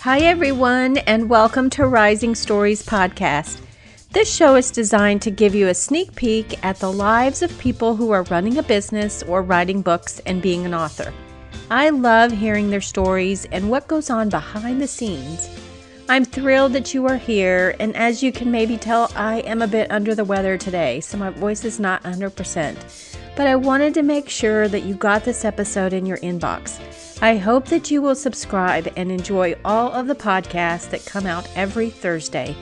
Hi, everyone, and welcome to Rising Stories Podcast. This show is designed to give you a sneak peek at the lives of people who are running a business or writing books and being an author. I love hearing their stories and what goes on behind the scenes. I'm thrilled that you are here, and as you can maybe tell, I am a bit under the weather today, so my voice is not 100%. But I wanted to make sure that you got this episode in your inbox. I hope that you will subscribe and enjoy all of the podcasts that come out every Thursday.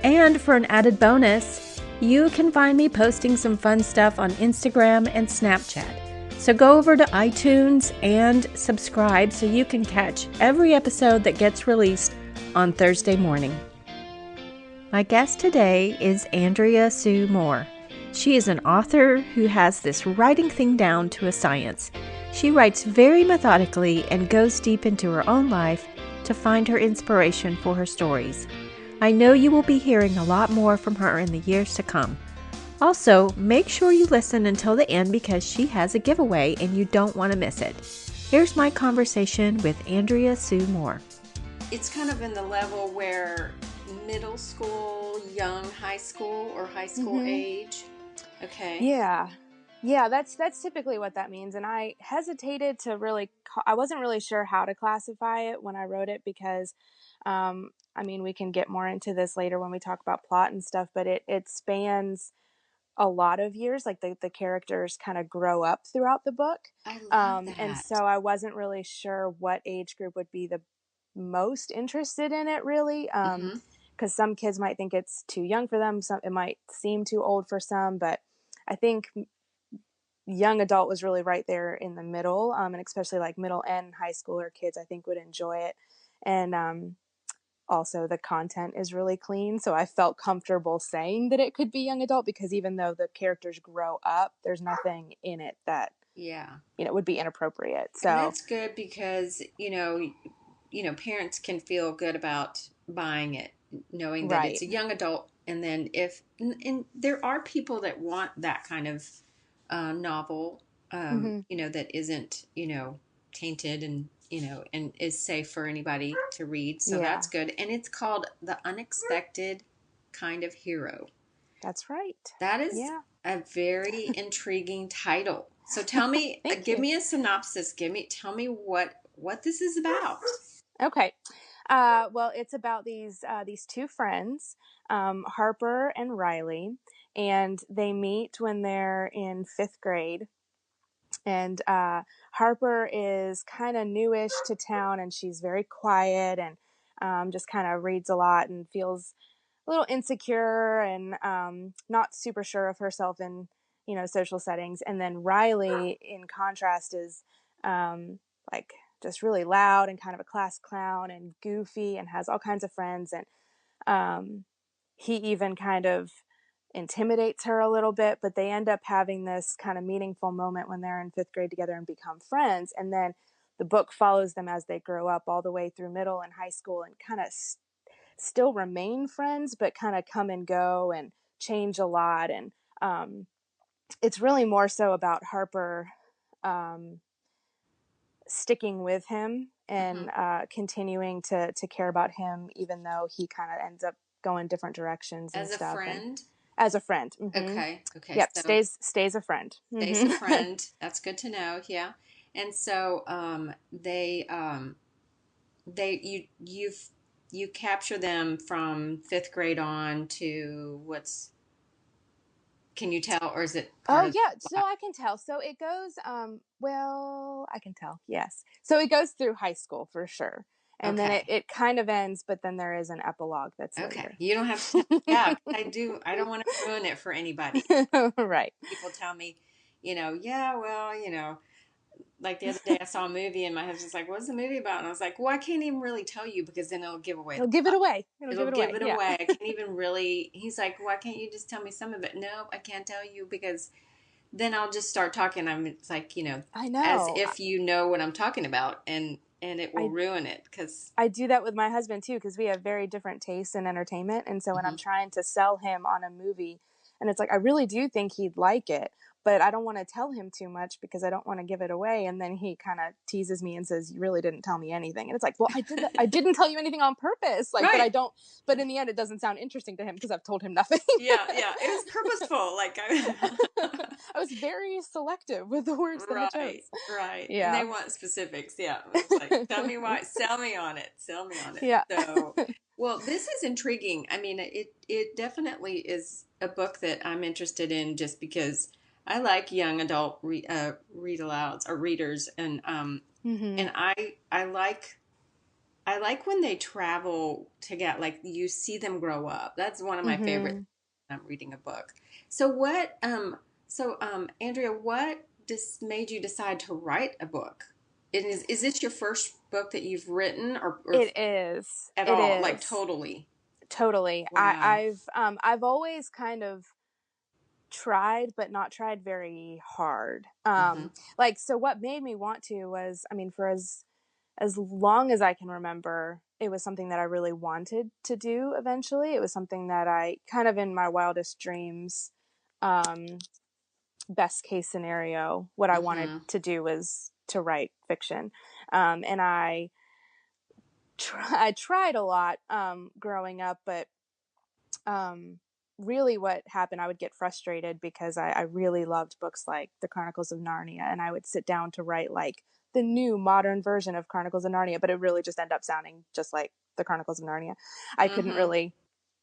And for an added bonus, you can find me posting some fun stuff on Instagram and Snapchat. So go over to iTunes and subscribe so you can catch every episode that gets released on Thursday morning. My guest today is Andrea Sue Moore. She is an author who has this writing thing down to a science. She writes very methodically and goes deep into her own life to find her inspiration for her stories. I know you will be hearing a lot more from her in the years to come. Also, make sure you listen until the end because she has a giveaway and you don't want to miss it. Here's my conversation with Andrea Sue Moore. It's kind of in the level where middle school, young high school, or high school age. Okay. Yeah, that's typically what that means. And I hesitated to really, I wasn't really sure how to classify it when I wrote it because, we can get more into this later when we talk about plot and stuff, but it spans a lot of years. Like the characters kind of grow up throughout the book. I love that. And so I wasn't really sure what age group would be the most interested in it, really. Because some kids might think it's too young for them. Some, it might seem too old for some, but I think young adult was really right there in the middle, and especially like middle and high schooler kids, I think would enjoy it. And also the content is really clean, so I felt comfortable saying that it could be young adult because even though the characters grow up, there's nothing in it that would be inappropriate. So and that's good because parents can feel good about buying it, knowing that it's a young adult. And then and there are people that want that kind of novel, that isn't, tainted and, and is safe for anybody to read. So that's good. And it's called The Unexpected Kind of Hero. That's right. That is a very intriguing title. So tell me, give me a synopsis. Tell me what this is about. Okay. Well, it's about these two friends, Harper and Riley, and they meet when they're in 5th grade. And Harper is kind of newish to town, and she's very quiet and just kind of reads a lot and feels a little insecure and not super sure of herself in social settings. And then Riley, in contrast, is like just really loud and kind of a class clown and goofy and has all kinds of friends. And he even kind of intimidates her a little bit, but they end up having this kind of meaningful moment when they're in 5th grade together and become friends. And then the book follows them as they grow up all the way through middle and high school and kind of still remain friends, but kind of come and go and change a lot. And it's really more so about Harper sticking with him and continuing to care about him, even though he kind of ends up going different directions and as stuff. A friend? As a friend. Okay. Yep, so stays a friend. Stays a friend. That's good to know, yeah. And so you capture them from 5th grade on to can you tell, or is it so I can tell. So it goes, I can tell, yes. So it goes through high school for sure. And then it kind of ends, but then there is an epilogue that's later. You don't have to, I don't want to ruin it for anybody. Right. People tell me, like the other day I saw a movie and my husband's like, what's the movie about? And I was like, well, I can't even really tell you because then it'll give away. It'll give it away. It'll give it away. I can't even really, he's like, why can't you just tell me some of it? No, I can't tell you because then I'll just start talking. It's like, I know. as if you know what I'm talking about and it will ruin it because I do that with my husband too because we have very different tastes in entertainment. And so when I'm trying to sell him on a movie and it's like, I really do think he'd like it, but I don't want to tell him too much because I don't want to give it away. And then he kind of teases me and says, you really didn't tell me anything. And it's like, well, I didn't tell you anything on purpose. Like, right. but in the end, it doesn't sound interesting to him because I've told him nothing. Yeah. It was purposeful. Like, I was very selective with the words that I chose. Right. Yeah. And they want specifics. Yeah. It's like, tell me why, sell me on it. Yeah. So, well, this is intriguing. I mean, it definitely is a book that I'm interested in just because I like young adult read alouds or readers. And, and I like when they travel to get, like, you see them grow up. That's one of my favorite things when I'm reading a book. So Andrea, what made you decide to write a book? Is this your first book that you've written, or it is at it all? is. Like totally. Wow. I've always kind of tried, but not tried very hard. Like, so what made me want to was, I mean, for as long as I can remember, it was something that I really wanted to do eventually. It was something that I kind of, in my wildest dreams, best case scenario, what I wanted to do was to write fiction. And I tried a lot growing up, but really what happened, I would get frustrated because I really loved books like The Chronicles of Narnia, and I would sit down to write like the new modern version of Chronicles of Narnia, but it really just ended up sounding just like The Chronicles of Narnia. I couldn't really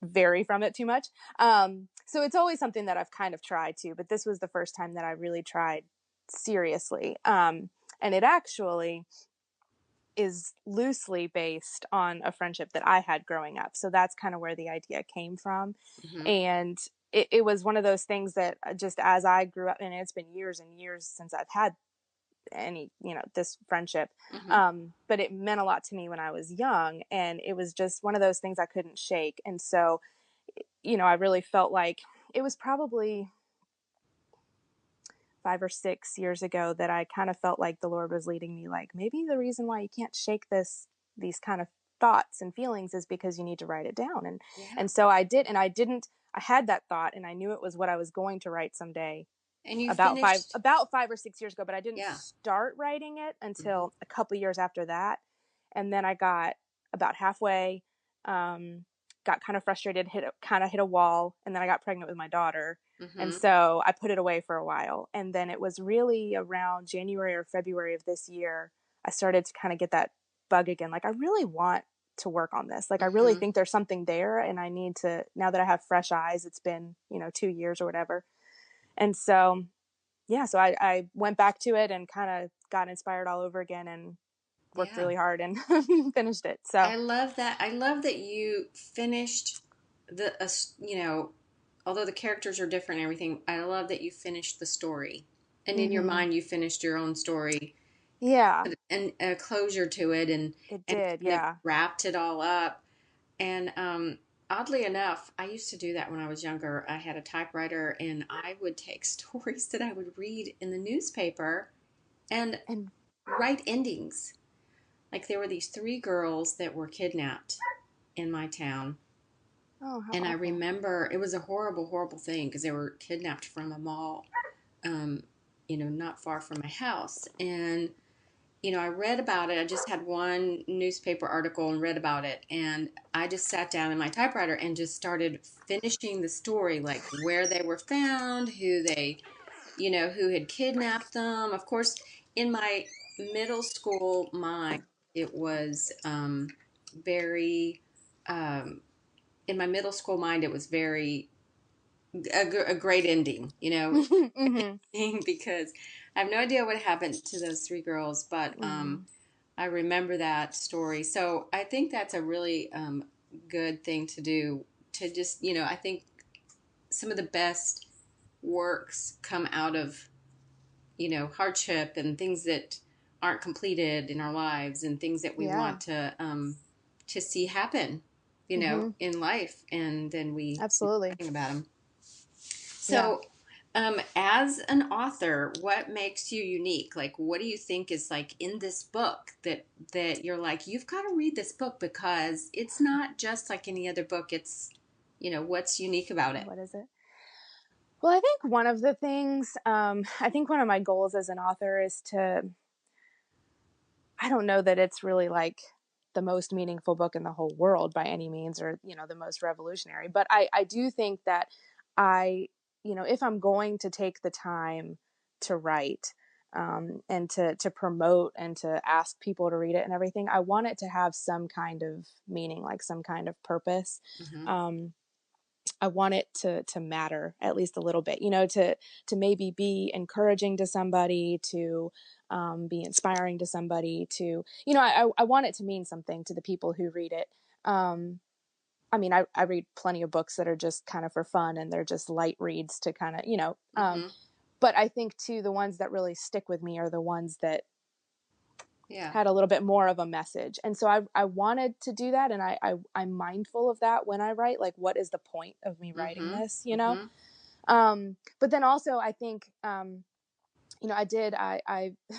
vary from it too much. So it's always something that I've kind of tried to, but this was the first time that I really tried seriously. And it actually is loosely based on a friendship that I had growing up. So that's kind of where the idea came from. And it was one of those things that just as I grew up, and it's been years and years since I've had this friendship. But it meant a lot to me when I was young, and it was just one of those things I couldn't shake. And so, I really felt like it was probably 5 or 6 years ago that I kind of felt like the Lord was leading me, like, maybe the reason why you can't shake these kind of thoughts and feelings is because you need to write it down. And so I did, and I had that thought, and I knew it was what I was going to write someday. And you about finished 5 or 6 years ago, but I didn't start writing it until a couple years after that. And then I got about halfway, got kind of frustrated, hit a wall, and then I got pregnant with my daughter. And so I put it away for a while. And then it was really around January or February of this year, I started to kind of get that bug again. Like, I really want to work on this. Like, I really think there's something there, and I need to, now that I have fresh eyes, it's been, 2 years or whatever. And so, so I went back to it and kind of got inspired all over again and worked really hard and finished it. So I love that. I love that you finished although the characters are different and everything, I love that you finished the story. And in your mind, you finished your own story. Yeah. And a closure to it. And it did, and wrapped it all up. And oddly enough, I used to do that when I was younger. I had a typewriter, and I would take stories that I would read in the newspaper and write endings. Like, there were these 3 girls that were kidnapped in my town. Oh, how and awful. I remember it was a horrible, horrible thing because they were kidnapped from a mall, not far from my house. And, I read about it. I just had one newspaper article and read about it. And I just sat down in my typewriter and just started finishing the story, like where they were found, who had kidnapped them. Of course, in my middle school mind, it was very, in my middle school mind, it was very, a great ending, because I have no idea what happened to those 3 girls, but I remember that story. So I think that's a really good thing to do, to just, I think some of the best works come out of, hardship and things that aren't completed in our lives and things that we want to see happen, in life. And then we absolutely think about them. So, as an author, what makes you unique? Like, what do you think is like in this book that you're like, you've got to read this book because it's not just like any other book. It's, what's unique about it? What is it? Well, I think one of the things, I think one of my goals as an author is I don't know that it's really like the most meaningful book in the whole world by any means, or, the most revolutionary, but I do think that if I'm going to take the time to write, and to promote and to ask people to read it and everything, I want it to have some kind of meaning, like some kind of purpose. Mm-hmm. I want it to matter at least a little bit, to maybe be encouraging to somebody, to be inspiring to somebody, to, I want it to mean something to the people who read it. I mean, I read plenty of books that are just kind of for fun, and they're just light reads to kind of, Mm-hmm. but I think too, the ones that really stick with me are the ones that Yeah. had a little bit more of a message. And so I wanted to do that. And I'm mindful of that when I write, like, what is the point of me writing Mm-hmm. this, Mm-hmm. But then also I think, I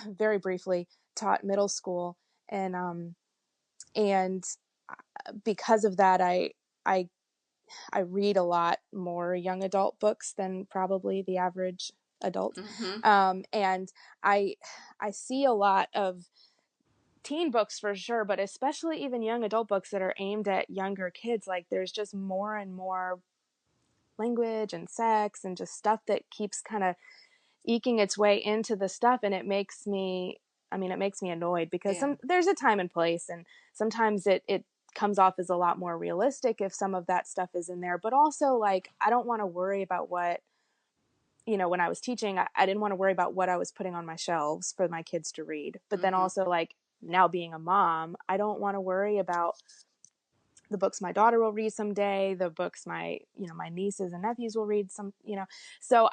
very briefly taught middle school, and because of that, I, I read a lot more young adult books than probably the average adult. Mm-hmm. And I see a lot of teen books for sure, but especially even young adult books that are aimed at younger kids. Like, there's just more and more language and sex and just stuff that keeps kind of eking its way into the stuff. And it makes me annoyed, because Yeah. there's a time and place, and sometimes it comes off as a lot more realistic if some of that stuff is in there. But also, like, I don't want to worry about what, when I was teaching, I didn't want to worry about what I was putting on my shelves for my kids to read. But then Mm-hmm. also, like, now being a mom, I don't want to worry about the books my daughter will read someday, the books my nieces and nephews will read So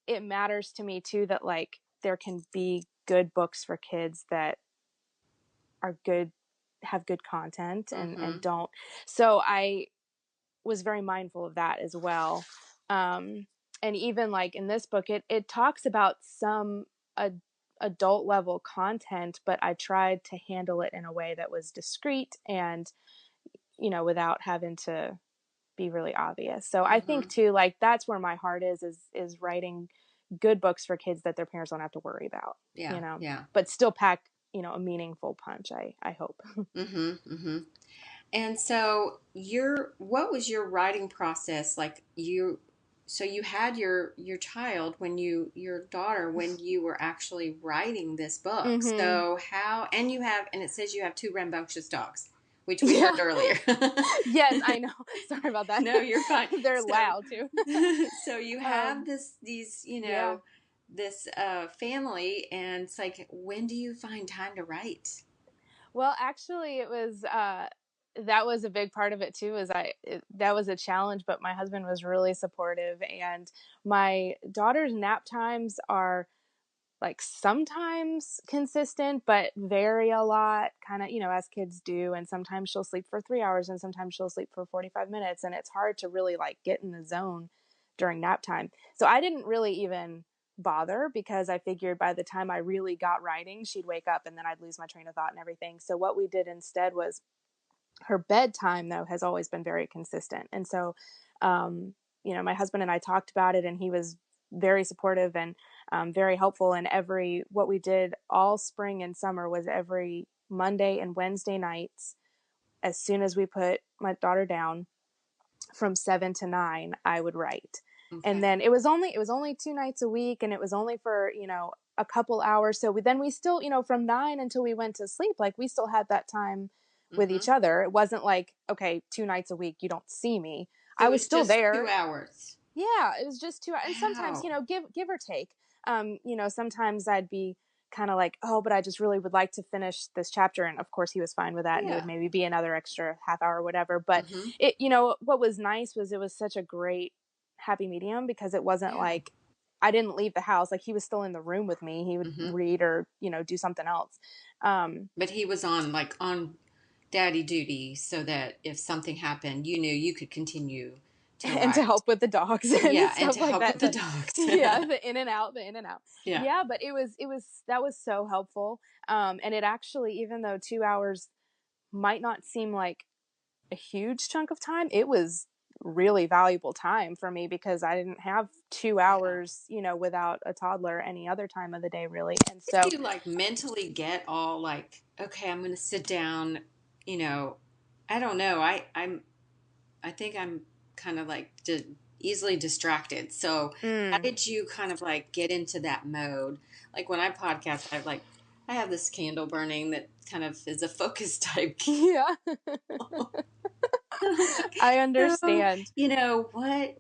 it matters to me too that, like, there can be good books for kids that are good, have good content, Mm-hmm. and don't. So I was very mindful of that as well. And even like in this book, it talks about some adult level content, but I tried to handle it in a way that was discreet and, without having to be really obvious. So I Mm-hmm. think too, like, that's where my heart is writing good books for kids that their parents don't have to worry about, Yeah. Yeah. but still pack, a meaningful punch. I hope. Mm-hmm. Mm-hmm. And so what was your writing process like? So you had your child when your daughter when you were actually writing this book. Mm-hmm. So and it says you have two rambunctious dogs, which we Yeah. heard earlier. Yes, I know. Sorry about that. No, you're fine. They're loud too. So you have um, these, yeah. this family, and it's like, when do you find time to write? Well, actually, it was that was a big part of it too. That was a challenge, but my husband was really supportive, and my daughter's nap times are, like, sometimes consistent, but vary a lot, kind of, as kids do. And sometimes she'll sleep for 3 hours, and sometimes she'll sleep for 45 minutes. And it's hard to really, like, get in the zone during nap time. So I didn't really even bother, because I figured by the time I really got writing, she'd wake up and then I'd lose my train of thought and everything. So what we did instead was, her bedtime though has always been very consistent. And so, my husband and I talked about it, and he was very supportive and very helpful. And what we did all spring and summer was every Monday and Wednesday nights, as soon as we put my daughter down, from 7 to 9, I would write. And Okay. then it was only 2 nights a week, and it was only for, a couple hours. So we still, from 9 until we went to sleep, like, we still had that time with Mm-hmm. each other. It wasn't like, okay, 2 nights a week, you don't see me. So I it was was still just two there. hours. Yeah, it was just 2 hours. And sometimes, Wow. give or take. Sometimes I'd be kind of like, oh, but I just really would like to finish this chapter. And of course he was fine with that. And it would Yeah. maybe be another extra half hour or whatever. But Mm-hmm. what was nice was it was such a great happy medium, because it wasn't Yeah. like I didn't leave the house. Like, he was still in the room with me. He would Mm-hmm. read or, do something else. Um, But he was on daddy duty, so that if something happened, you knew you could continue to and to write. help with the dogs and Yeah, and stuff to like help with that. the dogs. Yeah, the in and out. Yeah. Yeah, but that was so helpful. And it actually, even though 2 hours might not seem like a huge chunk of time, it was really valuable time for me because I didn't have 2 hours, you know, without a toddler any other time of the day really. And so If you like mentally get all like, okay, I'm going to sit down, you know, I don't know. I think I'm kind of like easily distracted. So how mm, did you kind of like get into that mode? Like when I podcast, I have this candle burning that kind of is a focus type yeah. candle. I So, understand. you know,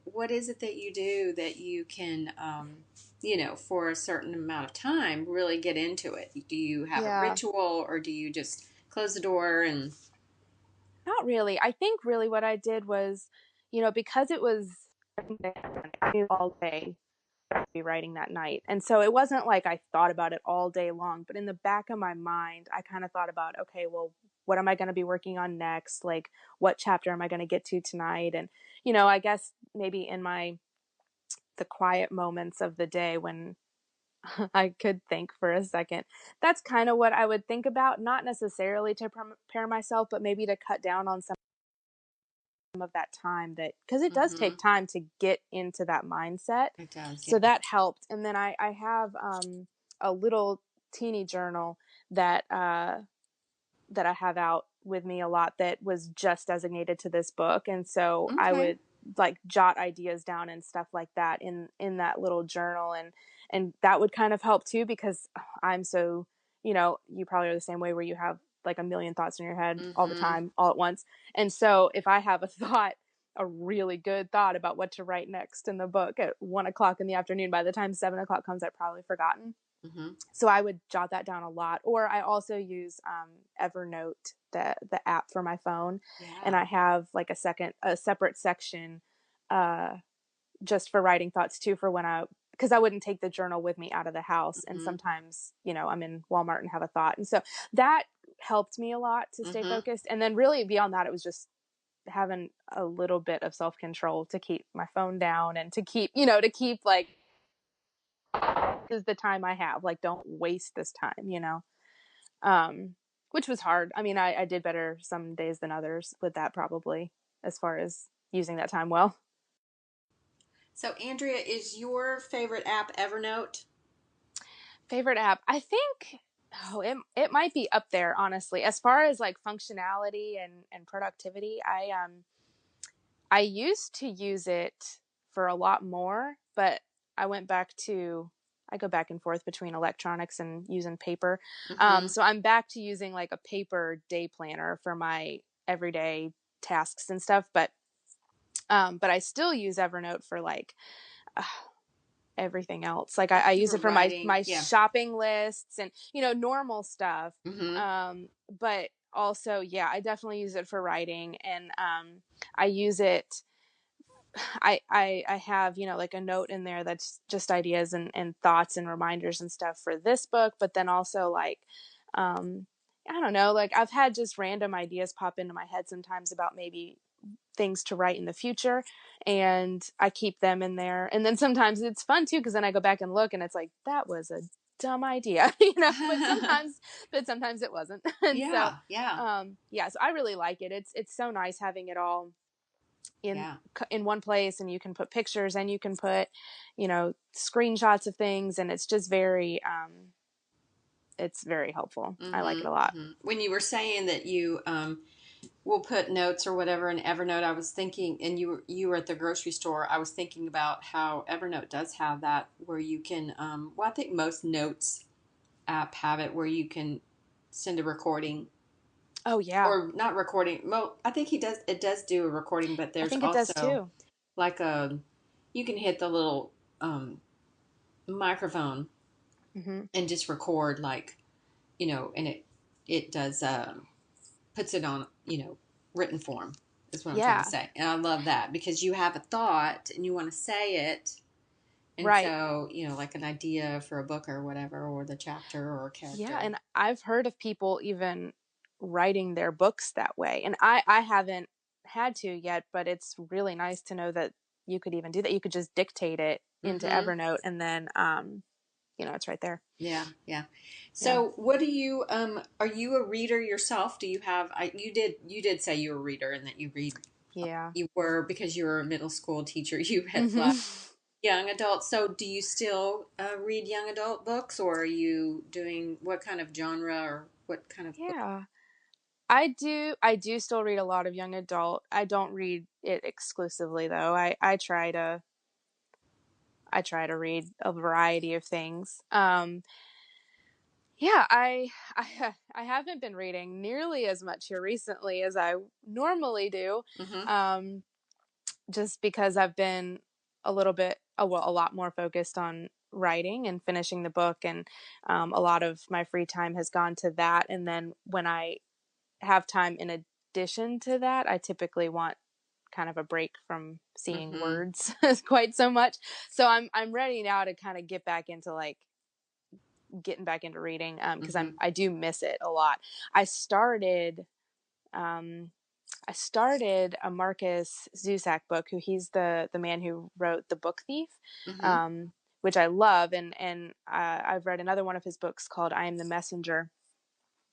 what is it that you do that you can, you know, for a certain amount of time, really get into it? Do you have a Yeah. ritual, or do you just close the door and? Not really. I think really what I did was, you know, because it was I knew all day I'd be writing that night. And so it wasn't like I thought about it all day long, but in the back of my mind, I kind of thought about, okay, well, what am I going to be working on next? Like, what chapter am I going to get to tonight? And, you know, I guess maybe in the quiet moments of the day when I could think for a second, that's kind of what I would think about, not necessarily to prepare myself, but maybe to cut down on some of that time that because it does Mm-hmm. take time to get into that mindset. It does, yeah. So that helped. And then I have a little teeny journal that that I have out with me a lot that was just designated to this book. And so I Okay. would like jot ideas down and stuff like that in that little journal, and that would kind of help too because I'm so, you know, you probably are the same way where you have like a million thoughts in your head all the Mm-hmm. time all at once. And so if I have a thought, a really good thought about what to write next in the book at 1 o'clock in the afternoon, by the time 7 o'clock comes, I've probably forgotten. Mm-hmm. So I would jot that down a lot. Or I also use Evernote, the app for my phone, and Yeah. I have like a separate section uh, just for writing thoughts too, for when because I wouldn't take the journal with me out of the house, and Mm-hmm. sometimes, you know, I'm in Walmart and have a thought, and so that helped me a lot to stay Mm-hmm. focused. And then really beyond that, it was just having a little bit of self control to keep my phone down and to keep, you know, to keep like this is the time I have. Like, don't waste this time, you know? Um, which was hard. I mean, I did better some days than others with that, probably, as far as using that time well. So, Andrea, is your favorite app Evernote? Favorite app? I think, oh, it might be up there, honestly. As far as like functionality and productivity, I used to use it for a lot more, but I went back to I go back and forth between electronics and using paper. Mm-hmm. So I'm back to using like a paper day planner for my everyday tasks and stuff. But I still use Evernote for like uh, everything else. Like I use For it for writing, my yeah. shopping lists and, you know, normal stuff. Mm-hmm. But also, yeah, I definitely use it for writing, and I use it I have, you know, like a note in there that's just ideas and thoughts and reminders and stuff for this book, but then also like um I don't know, like I've had just random ideas pop into my head sometimes about maybe things to write in the future, and I keep them in there. And then sometimes it's fun too because then I go back and look and it's like that was a dumb idea, you know, but sometimes it wasn't. And so Yeah, yeah, yeah, so I really like it. It's so nice having it all in yeah. in one place, and you can put pictures and you can put, you know, screenshots of things, and it's just very it's very helpful. I like it a lot. Mm-hmm, mm-hmm. When you were saying that you will put notes or whatever in Evernote, I was thinking, and you were at the grocery store. I was thinking about how Evernote does have that where you can. Well, I think most notes app have it where you can send a recording Oh yeah, or not recording. Well, I think he does. It does do a recording, but I there's think it does also too. like you can hit the little microphone Hmm. and just record like, you know, and it does puts it on, you know, written form is what I'm trying to Yeah, say. And I love that because you have a thought and you want to say it. And right. so, you know, like an idea for a book or whatever, or the chapter or a Yeah, character. and I've heard of people even writing their books that way, and I haven't had to yet, but it's really nice to know that you could even do that. You could just dictate it into Mm-hmm. Evernote, and then you know, it's right there. Yeah, yeah. Yeah. So, what do you are you a reader yourself? Do you have you did say you're a reader and that you read Yeah. You were, because you were a middle school teacher, you read a lot Hmm. of young adults. So do you still read young adult books, or are you doing what kind of genre, or what kind of book? Yeah. I do still read a lot of young adult. I don't read it exclusively though. I try to read a variety of things. Yeah, I haven't been reading nearly as much here recently as I normally do. Mm-hmm. Um, just because I've been a lot more focused on writing and finishing the book, and a lot of my free time has gone to that. And then when I have time in addition to that, I typically want kind of a break from seeing Mm-hmm. words quite so much. So I'm ready now to kind of get back into like getting back into reading because Mm-hmm. I do miss it a lot. I started um, I started a Marcus Zusak book, who he's the man who wrote The Book Thief, Mm-hmm. um, which I love, and I've read another one of his books called I Am the Messenger,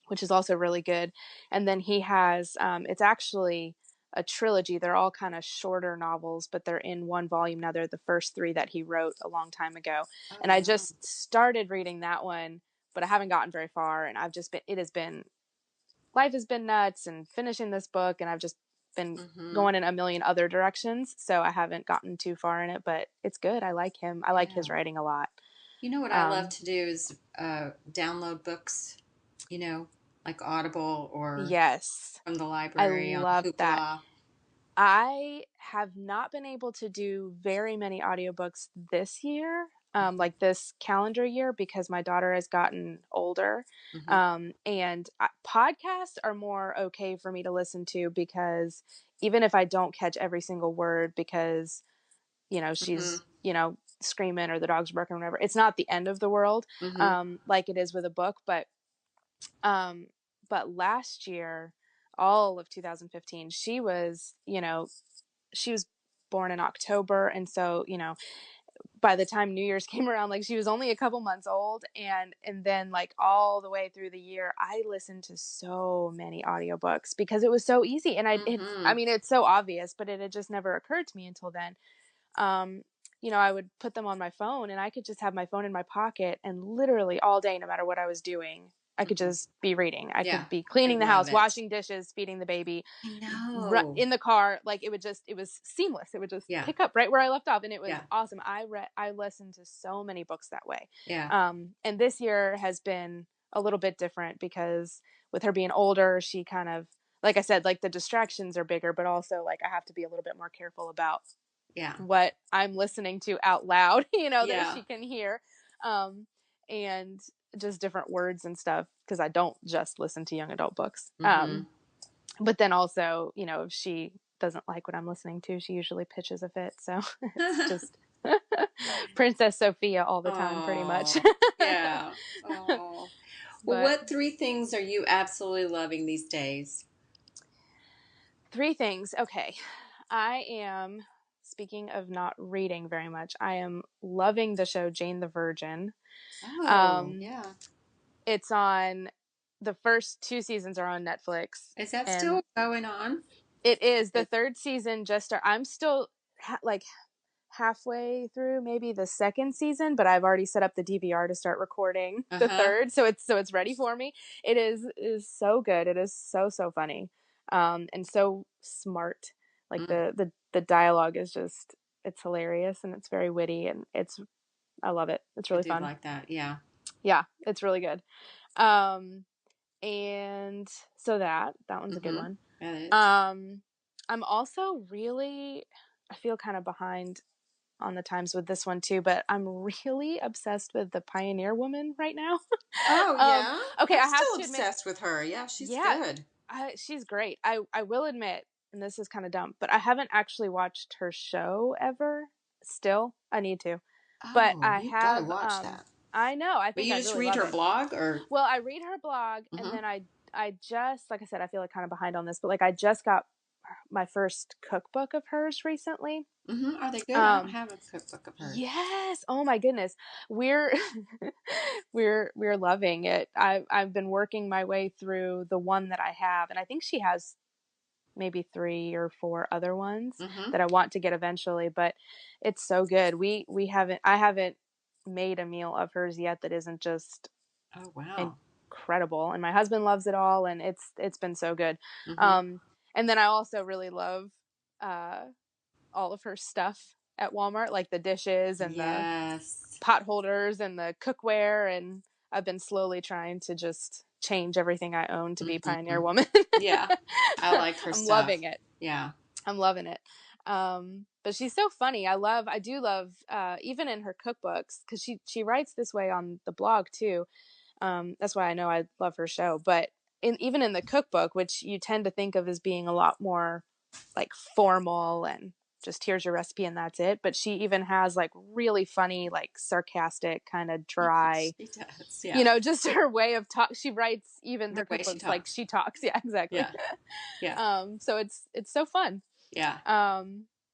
which is also really good. And then he has it's actually a trilogy. They're all kind of shorter novels, but they're in one volume now. They're the first three that he wrote a long time ago, Oh, and I wow. just started reading that one, but I haven't gotten very far. And it has been life has been nuts and finishing this book, and I've just been Mm-hmm. going in a million other directions, so I haven't gotten too far in it, but it's good. I like him. I like his Yeah. writing a lot. You know what I love um to do is download books, like Audible or yes, from the I library on love that. Hoopla. I have not been able to do very many audiobooks this year, like this calendar year, because my daughter has gotten older. Mm-hmm. And podcasts are more okay for me to listen to, because even if I don't catch every single word, because, Mm-hmm. she's, screaming or the dog's barking or whatever, it's not the end of the world, Mm-hmm. like it is with a book. Um, but last year, all of 2015, she was born in October. And so, by the time New Year's came around, like she was only a couple months old. And then like all the way through the year, I listened to so many audiobooks because it was so easy. And I Mm-hmm. mean, it's so obvious, but it had just never occurred to me until then. um, I would put them on my phone, and I could just have my phone in my pocket, and literally all day, no matter what I was doing, I could Mm-hmm. just be reading. I Yeah, could be I cleaning the love house, it. washing dishes, feeding the baby, I know. in the car. Like it was seamless. It would just Yeah, pick up right where I left off, and it was yeah, awesome. I listened to so many books that way. yeah, And this year has been a little bit different, because with her being older, she kind of, like I said, like the distractions are bigger, but also like I have to be a little bit more careful about yeah, what I'm listening to out loud, that yeah. she can hear. And just different words and stuff, because I don't just listen to young adult books. Mm-hmm. But then also, if she doesn't like what I'm listening to, she usually pitches a fit. So it's just Princess Sophia all the time, pretty much. Oh, yeah. Oh. Well, But what three things are you absolutely loving these days? three things. Okay. I am, speaking of not reading very much, I am loving the show Jane the Virgin. Oh, Um, yeah. it's on, the first two seasons are on Netflix, Is that and still going on? it is the It, third season just started. I'm still like halfway through maybe the second season, but I've already set up the DVR to start recording the uh-huh. third, so it's ready for me. It is so good. It is so funny, and so smart. Like Mm, the dialogue is just, it's hilarious, and it's very witty, and I love it. It's I really do fun. like that. Yeah. Yeah, it's really good. Um, and so that one's a good Mm-hmm. one. That is. Um, I'm also really, I feel kind of behind on the times with this one too, but I'm really obsessed with the Pioneer Woman right now. Oh, yeah. Okay, I'm I have still to admit, obsessed with her. Yeah, she's yeah, good. she's great. I will admit, and this is kind of dumb, but I haven't actually watched her show ever. Still, I need to, but Oh, I you got to have. watch that. I know. I But think you I'd just really read love her it. blog or? Well, I read her blog, and Mm-hmm. then I just, like I said, I feel like kind of behind on this, but like I just got my first cookbook of hers recently. Mm-hmm. Are they good? I don't Um, have a cookbook of hers. yes. Oh my goodness. We're we're loving it. I've been working my way through the one that I have, and I think she has maybe 3 or 4 other ones Mm-hmm. that I want to get eventually, but it's so good. I haven't made a meal of hers yet that isn't just Oh, wow. incredible, and my husband loves it all, and it's been so good. Mm-hmm. And then I also really love all of her stuff at Walmart, like the dishes and the Yes. pot holders and the cookware, and I've been slowly trying to just change everything I own to be Mm-hmm. Pioneer Woman. Yeah. I like her I'm stuff. loving it. Yeah. I'm loving it. But she's so funny. I do love, even in her cookbooks, because she writes this way on the blog too. That's why I know I love her show. But even in the cookbook, which you tend to think of as being a lot more like formal and just here's your recipe and that's it. But she even has like really funny, like sarcastic, kind of dry, She does. Yeah. just her way of talk. She writes even The her way she cookbooks like talks. she talks. Yeah, exactly. Yeah. Yeah. So it's so fun. Yeah.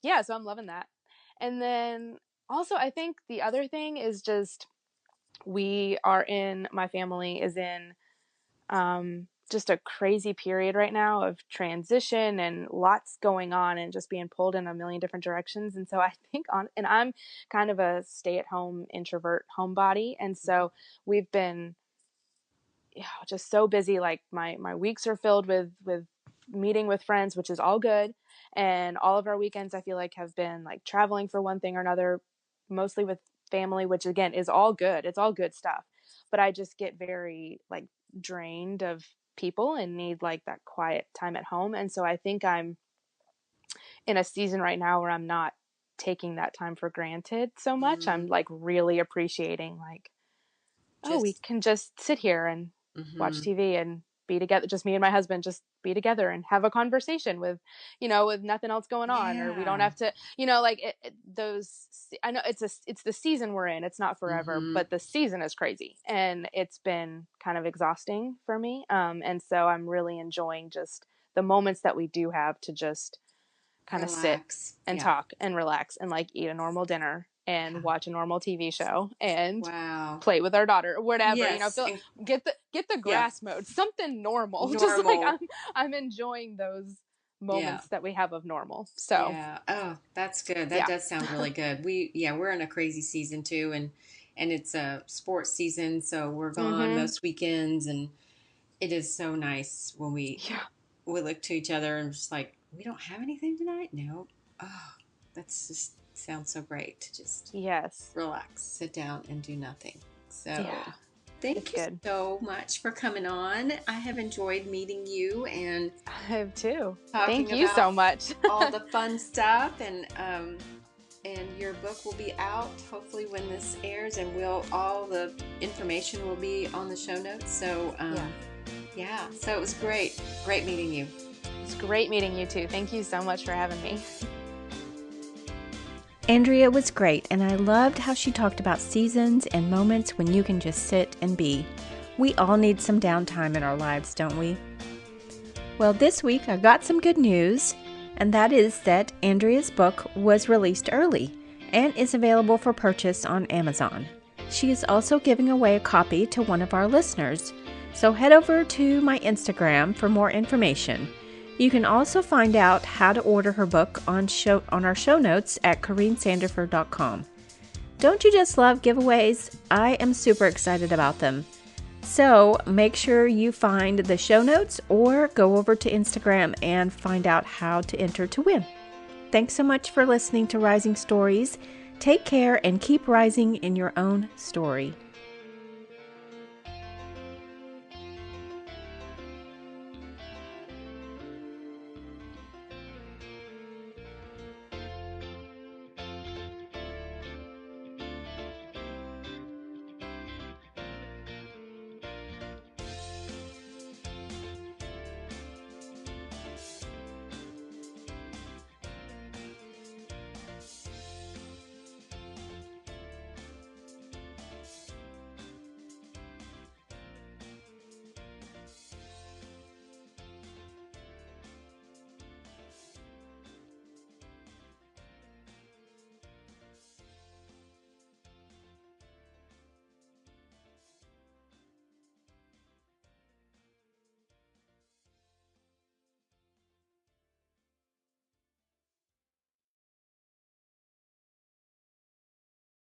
Yeah, so I'm loving that. And then also I think the other thing is just my family is in just a crazy period right now of transition and lots going on and just being pulled in a million different directions. And so I think and I'm kind of a stay-at-home introvert homebody, and so we've been just so busy. Like my weeks are filled with meeting with friends, which is all good, and all of our weekends I feel like have been like traveling for one thing or another, mostly with family, which again is all good. It's all good stuff, but I just get very like drained of people and need like that quiet time at home. And so I think I'm in a season right now where I'm not taking that time for granted so much. I'm like really appreciating like, oh, we Just. can just sit here and watch Mm-hmm. TV and be together. Just me and my husband, just be together and have a conversation with, with nothing else going on, or we don't Yeah. have to, like those. I know it's the season we're in. It's not forever, Mm-hmm. but the season is crazy, and it's been kind of exhausting for me. And so I'm really enjoying just the moments that we do have to just kind of sit Relax. and Yeah. talk and relax and like eat a normal dinner and Yeah. watch a normal TV show and Wow. play with our daughter or whatever, Yes. feel, And get the yeah. grass mowed, something normal. Just like Normal. I'm enjoying those Yeah. moments that we have of normal. So Yeah. Oh, that's good. That yeah. does sound really good. We're in a crazy season too, and it's a sports season, so we're gone Mm-hmm. most weekends, and it is so nice when Yeah. we look to each other and just like, we don't have anything tonight? No. Oh, that's just sounds so great to just Yes. relax, sit down and do nothing. So Yeah. thank It's you good. so much for coming on. I have enjoyed meeting you and I have too. talking Thank you about so much. all the fun stuff, and your book will be out hopefully when this airs, and all the information will be on the show notes. So yeah, so it was great meeting you. It's great meeting you too. Thank you so much for having me. Andrea was great, and I loved how she talked about seasons and moments when you can just sit and be. We all need some downtime in our lives, don't we? Well, this week I got some good news, and that is that Andrea's book was released early and is available for purchase on Amazon. She is also giving away a copy to one of our listeners, so head over to my Instagram for more information. You can also find out how to order her book on our show notes at CorrineSandiford.com. Don't you just love giveaways? I am super excited about them. So make sure you find the show notes or go over to Instagram and find out how to enter to win. Thanks so much for listening to Rising Stories. Take care and keep rising in your own story.